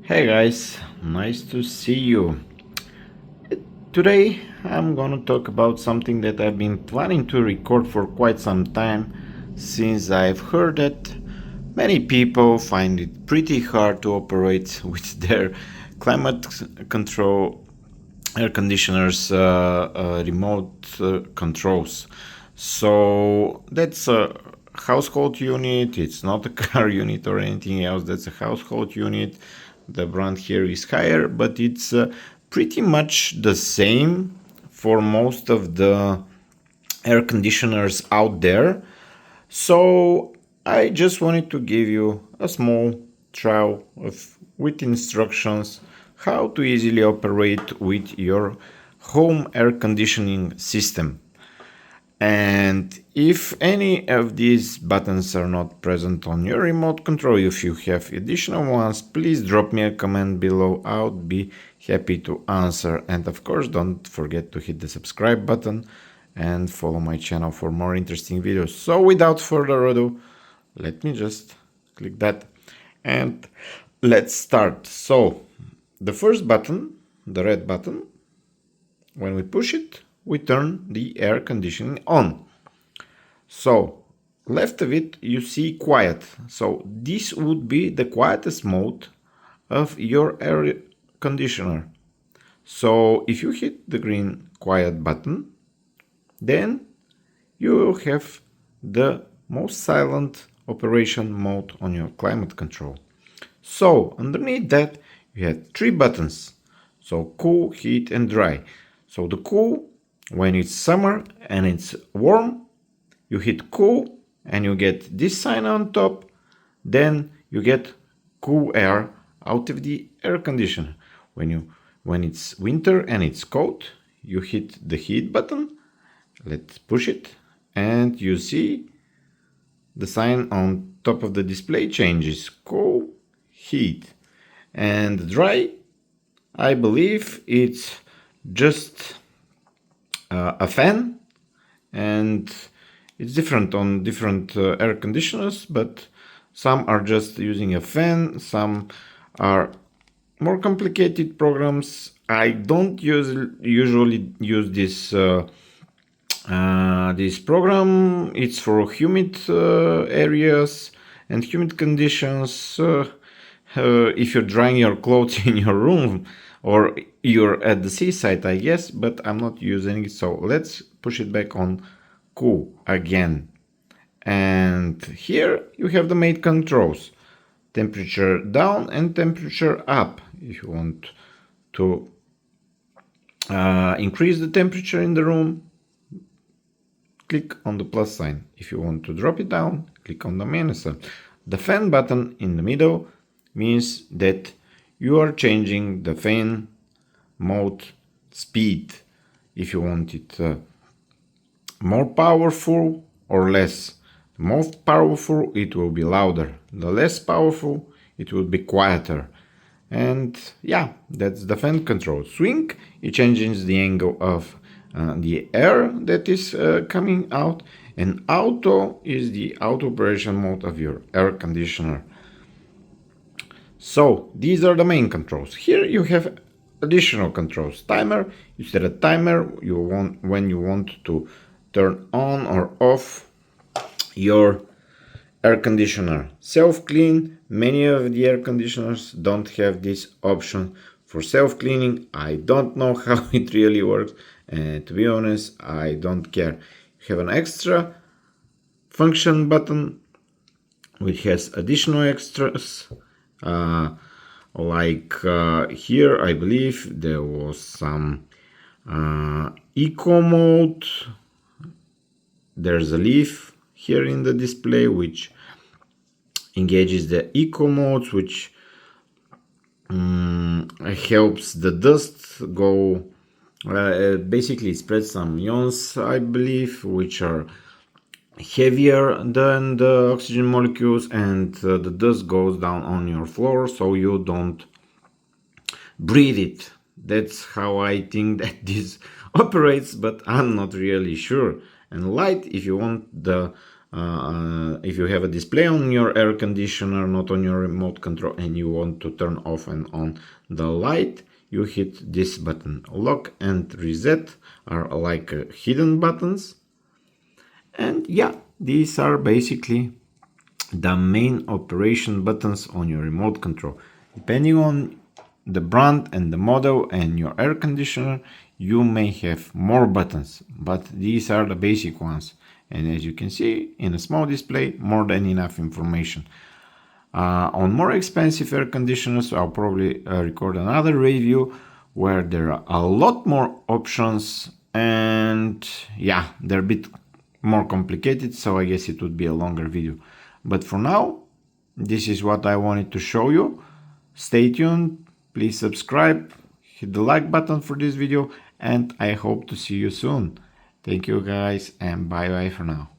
Hey guys, nice to see you. Today I'm gonna talk about something that I've been planning to record for quite some time, since I've heard that many people find it pretty hard to operate with their climate control air conditioners remote controls. So that's a household unit, it's not a car unit or anything else, that's a household unit. The brand here is higher, but it's pretty much the same for most of the air conditioners out there. So I just wanted to give you a small trial of with instructions how to easily operate with your home air conditioning system. And if any of these buttons are not present on your remote control, if you have additional ones, please drop me a comment below. I'll be happy to answer. And of course, don't forget to hit the subscribe button and follow my channel for more interesting videos. So without further ado, let me just click that and let's start. So the first button, the red button, when we push it, we turn the air conditioning on. So left of it you see quiet. So this would be the quietest mode of your air conditioner. So if you hit the green quiet button, then you will have the most silent operation mode on your climate control. So underneath that you have three buttons. So cool, heat and dry. So the cool, when it's summer and it's warm, you hit cool and you get this sign on top. Then you get cool air out of the air conditioner. When it's winter and it's cold, you hit the heat button. Let's push it and you see the sign on top of the display changes cool, heat. And dry, I believe it's just a fan, and it's different on different air conditioners, but some are just using a fan, some are more complicated programs. I don't usually use this program. It's for humid areas and humid conditions. If you're drying your clothes in your room or you're at the seaside, I guess, but I'm not using it. So let's push it back on cool again. And here you have the main controls: temperature down and temperature up. If you want to increase the temperature in the room, click on the plus sign. If you want to drop it down, click on the minus sign. The fan button in the middle means that you are changing the fan mode speed. If you want it more powerful or less. The most powerful, it will be louder. The less powerful, it will be quieter. And yeah, that's the fan control. Swing, it changes the angle of the air that is coming out, and auto is the auto operation mode of your air conditioner. So these are the main controls. Here you have additional controls. Timer, you set a timer when you want to turn on or off your air conditioner. Self-clean, many of the air conditioners don't have this option for self-cleaning. I don't know how it really works, and to be honest, I don't care. You have an extra function button which has additional extras, here I believe there was some eco mode. There's a leaf here in the display which engages the eco modes, which helps the dust go. Basically, it spreads some ions, I believe, which are heavier than the oxygen molecules, and the dust goes down on your floor so you don't breathe it. That's how I think that this operates, but I'm not really sure. And light, if you want the If you have a display on your air conditioner, not on your remote control, and you want to turn off and on the light, you hit this button. Lock and reset are like hidden buttons. And yeah, these are basically the main operation buttons on your remote control. Depending on the brand and the model and your air conditioner, you may have more buttons, but these are the basic ones. And as you can see, in a small display, more than enough information. On more expensive air conditioners, I'll probably record another review where there are a lot more options, and yeah, they're a bit more complicated, so I guess it would be a longer video. But for now, this is what I wanted to show you. Stay tuned, please subscribe, hit the like button for this video, and I hope to see you soon. Thank you guys, and bye bye for now.